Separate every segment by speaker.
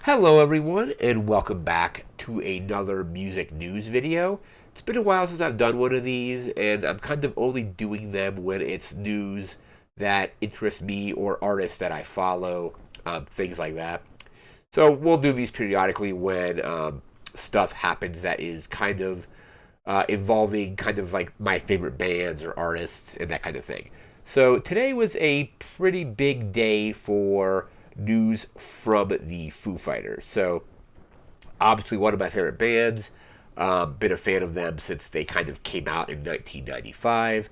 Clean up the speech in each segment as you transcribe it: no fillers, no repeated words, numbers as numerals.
Speaker 1: Hello everyone and welcome back to another music news video. It's been a while since I've done one of these and I'm kind of only doing them when it's news that interests me or artists that I follow, things like that. So we'll do these periodically when stuff happens that is kind of involving kind of like my favorite bands or artists and that kind of thing. So today was a pretty big day for news from the Foo Fighters. So obviously one of my favorite bands. Been a fan of them since they kind of came out in 1995.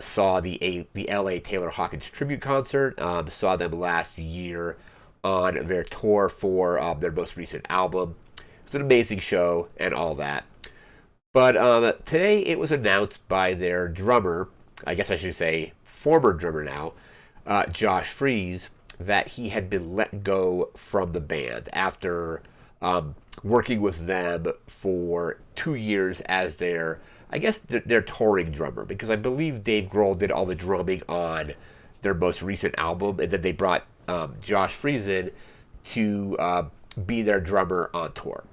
Speaker 1: Saw the LA Taylor Hawkins tribute concert. Saw them last year on their tour for their most recent album. It was an amazing show and all that. But today it was announced by their drummer, I guess I should say former drummer now, Josh Freese, that he had been let go from the band after working with them for 2 years as I guess, their touring drummer. Because I believe Dave Grohl did all the drumming on their most recent album, and then they brought Josh Freese in to be their drummer on tour.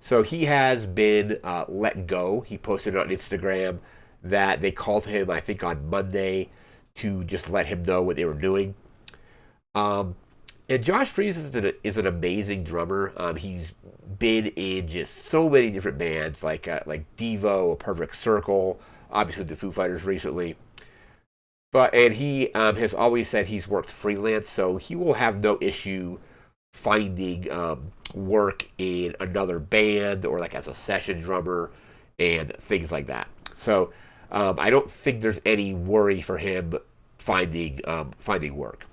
Speaker 1: So he has been let go. He posted on Instagram that they called him, I think, on Monday to just let him know what they were doing. Um, and Josh Freese is an amazing drummer. He's been in just so many different bands, like Devo, A Perfect Circle, obviously the Foo Fighters recently. And he has always said he's worked freelance, so he will have no issue finding work in another band or like as a session drummer and things like that. So I don't think there's any worry for him finding work.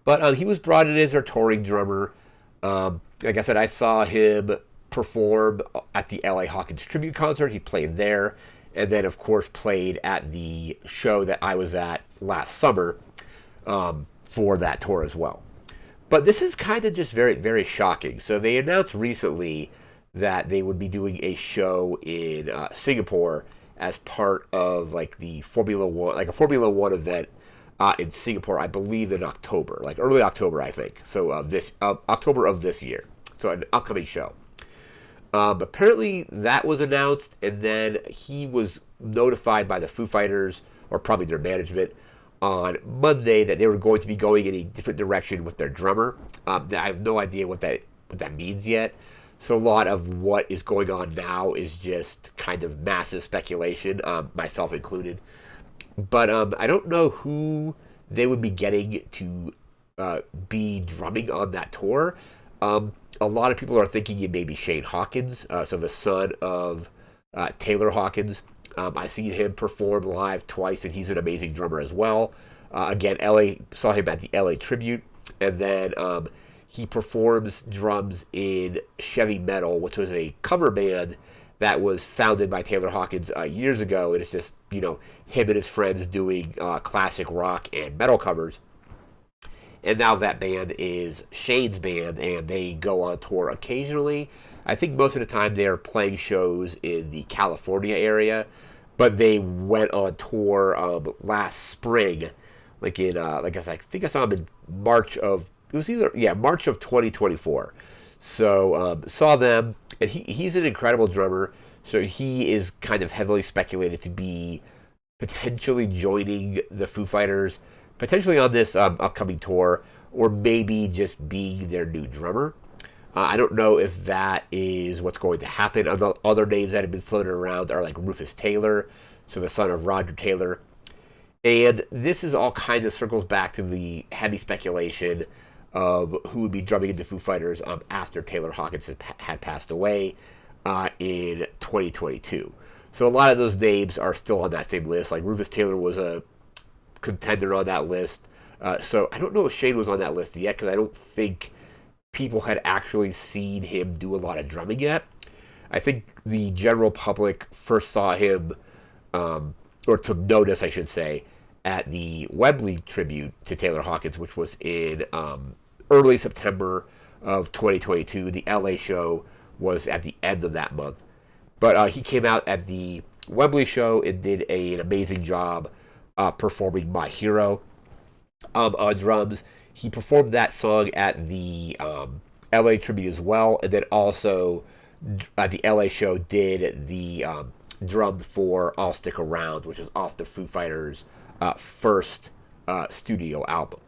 Speaker 1: But he was brought in as their touring drummer. Like I said, I saw him perform at the LA Hawkins tribute concert. He played there, and then of course played at the show that I was at last summer for that tour as well. But this is kind of just very, very shocking. So they announced recently that they would be doing a show in Singapore as part of like the Formula One, like a Formula One event in Singapore, I believe in October, like early October, I think. So this October of this year. So an upcoming show. Apparently that was announced, and then he was notified by the Foo Fighters, or probably their management, on Monday that they were going to be going in a different direction with their drummer. I have no idea what that means yet. So a lot of what is going on now is just kind of massive speculation, myself included. But I don't know who they would be getting to be drumming on that tour. A lot of people are thinking it may be Shane Hawkins, so the son of Taylor Hawkins. I've seen him perform live twice, and he's an amazing drummer as well. Again, LA saw him at the LA Tribute, and then he performs drums in Chevy Metal, which was a cover band that was founded by Taylor Hawkins years ago, and it's just him and his friends doing classic rock and metal covers. And now that band is Shane's band, and they go on tour occasionally. I think most of the time they are playing shows in the California area, but they went on tour last spring, like I think I saw them in March of 2024. So saw them, and he's an incredible drummer. So he is kind of heavily speculated to be potentially joining the Foo Fighters, potentially on this upcoming tour, or maybe just being their new drummer. I don't know if that is what's going to happen. Other names that have been floated around are like Rufus Taylor, so the son of Roger Taylor. And this is all kinds of circles back to the heavy speculation of who would be drumming in the Foo Fighters after Taylor Hawkins had passed away in 2022. So a lot of those names are still on that same list. Like Rufus Taylor was a contender on that list. So I don't know if Shane was on that list yet, because I don't think people had actually seen him do a lot of drumming yet. I think the general public first saw him, or took notice, I should say, at the Wembley tribute to Taylor Hawkins, which was in early September of 2022. The LA show was at the end of that month. But he came out at the Wembley show and did an amazing job performing My Hero on drums. He performed that song at the LA tribute as well, and then also the LA show did the drum for "I'll Stick Around," which is off the Foo Fighters' first studio album.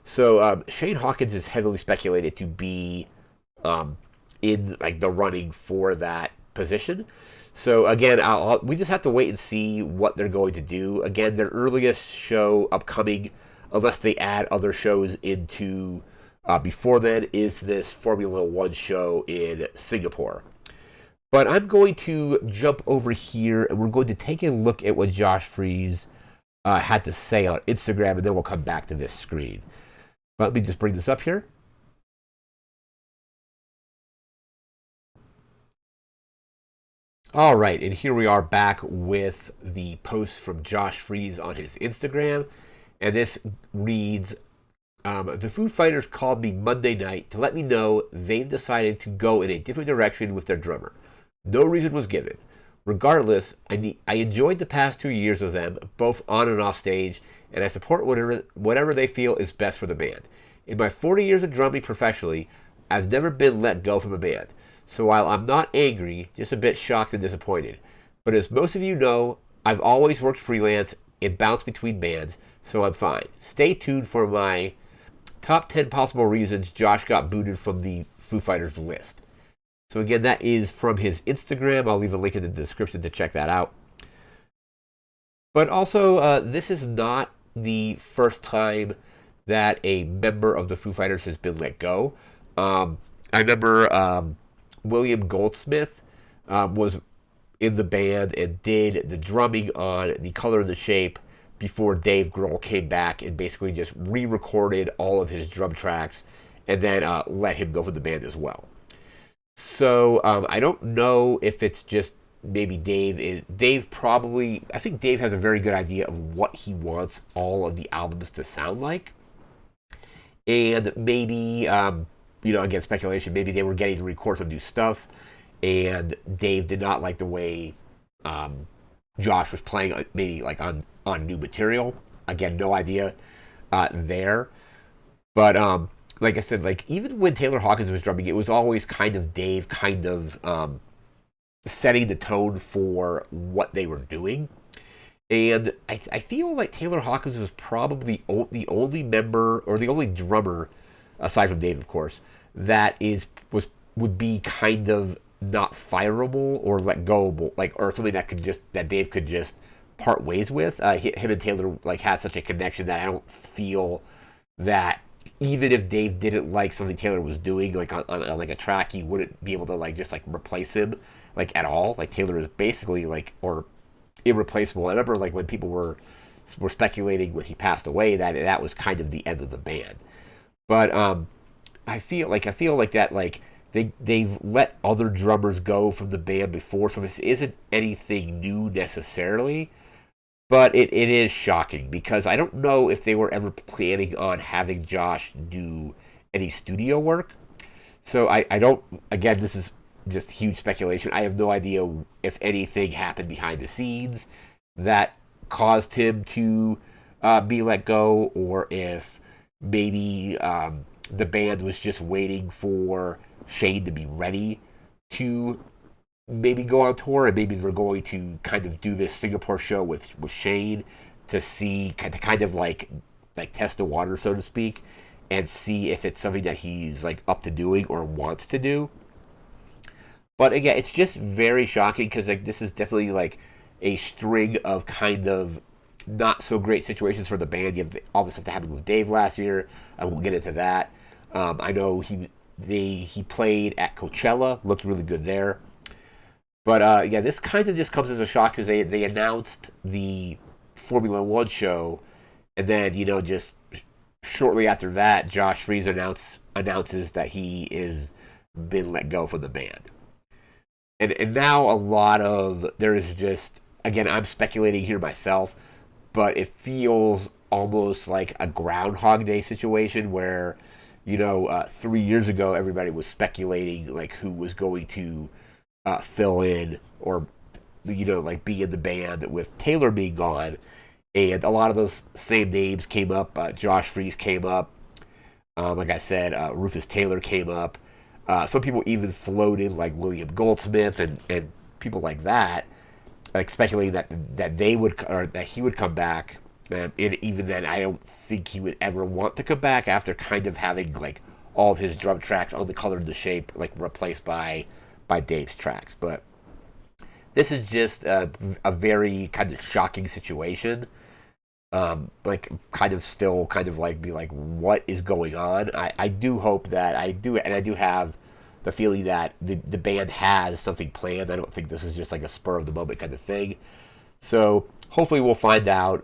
Speaker 1: So Shane Hawkins is heavily speculated to be in like the running for that position. So again, we just have to wait and see what they're going to do. Again, their earliest show upcoming, unless they add other shows into before then, is this Formula One show in Singapore. But I'm going to jump over here and we're going to take a look at what Josh Freese had to say on Instagram, and then we'll come back to this screen. But let me just bring this up here. All right, and here we are back with the post from Josh Freese on his Instagram. And this reads, the Foo Fighters called me Monday night to let me know they've decided to go in a different direction with their drummer. No reason was given. Regardless, I enjoyed the past 2 years with them, both on and off stage, and I support whatever they feel is best for the band. In my 40 years of drumming professionally, I've never been let go from a band. So while I'm not angry, just a bit shocked and disappointed. But as most of you know, I've always worked freelance and bounced between bands, so I'm fine. Stay tuned for my top 10 possible reasons Josh got booted from the Foo Fighters list. So again, that is from his Instagram. I'll leave a link in the description to check that out. But also, this is not the first time that a member of the Foo Fighters has been let go. I remember William Goldsmith was in the band and did the drumming on The Color and the Shape before Dave Grohl came back and basically just re-recorded all of his drum tracks and then let him go from the band as well. So I don't know if it's just maybe Dave probably, I think Dave has a very good idea of what he wants all of the albums to sound like. And maybe, again, speculation, maybe they were getting to record some new stuff and Dave did not like the way Josh was playing, maybe like on new material. Again, no idea there. But like I said, like even when Taylor Hawkins was drumming, it was always kind of Dave kind of setting the tone for what they were doing. And I feel like Taylor Hawkins was probably the only member or the only drummer, aside from Dave, of course, that would be kind of not fireable or let goable, like, or something that Dave could just part ways with. Him and Taylor like had such a connection that I don't feel that even if Dave didn't like something Taylor was doing, like on like a track, he wouldn't be able to like just like replace him like at all. Like Taylor is basically like or irreplaceable. I remember like when people were speculating when he passed away that was kind of the end of the band. But I feel like that like they've let other drummers go from the band before, so this isn't anything new necessarily. But it is shocking because I don't know if they were ever planning on having Josh do any studio work. So I don't, again, this is just huge speculation. I have no idea if anything happened behind the scenes that caused him to be let go, or if maybe the band was just waiting for Shane to be ready to maybe go on tour, and maybe they're going to kind of do this Singapore show with Shane to see to kind of like test the water, so to speak, and see if it's something that he's like up to doing or wants to do. But again, it's just very shocking because like this is definitely like a string of kind of not so great situations for the band. You have all the stuff that happened with Dave last year. I won't get into that. I know he played at Coachella, looked really good there. But yeah, this kind of just comes as a shock because they announced the Formula One show, and then just shortly after that, Josh Freese announces that he is been let go from the band. And now there is just, again, I'm speculating here myself, but it feels almost like a Groundhog Day situation where 3 years ago everybody was speculating like who was going to fill in or like be in the band with Taylor being gone, and a lot of those same names came up. Josh Freese came up, like I said, Rufus Taylor came up, Some people even floated like William Goldsmith and people like that, like speculating that they would or that he would come back. And even then, I don't think he would ever want to come back after kind of having like all of his drum tracks on the color and the shape like replaced by Dave's tracks. But this is just a very kind of shocking situation. Like kind of still kind of like be like what is going on. I do hope that I do have the feeling that the band has something planned. I don't think this is just like a spur of the moment kind of thing. So hopefully we'll find out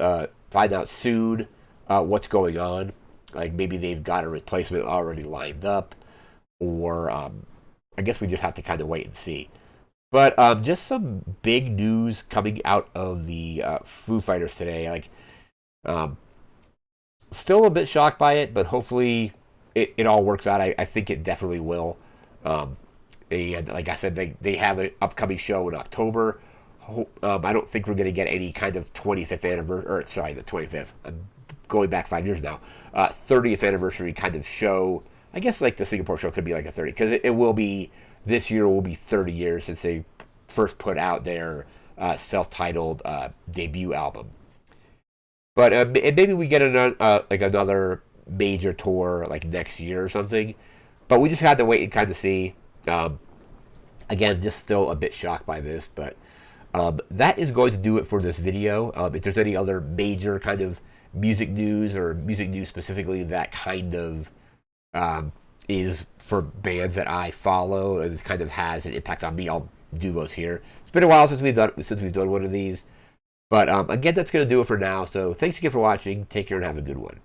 Speaker 1: soon what's going on. Like maybe they've got a replacement already lined up, or I guess we just have to kind of wait and see. But just some big news coming out of the Foo Fighters today. Like um, still a bit shocked by it, but hopefully it all works out. I think it definitely will. Um, and like I said, they have an upcoming show in October. I don't think we're going to get any kind of 25th anniversary, or sorry, the 25th. I'm going back 5 years now. 30th anniversary kind of show. I guess like the Singapore show could be like a 30, because it will be, this year will be 30 years since they first put out their self-titled debut album. But and maybe we get another like another major tour like next year or something. But we just have to wait and kind of see. Um, Again, just still a bit shocked by this, but that is going to do it for this video. If there's any other major kind of music news or music news specifically that kind of is for bands that I follow and kind of has an impact on me, I'll do those here. It's been a while since we've done one of these, but again, that's going to do it for now. So thanks again for watching. Take care and have a good one.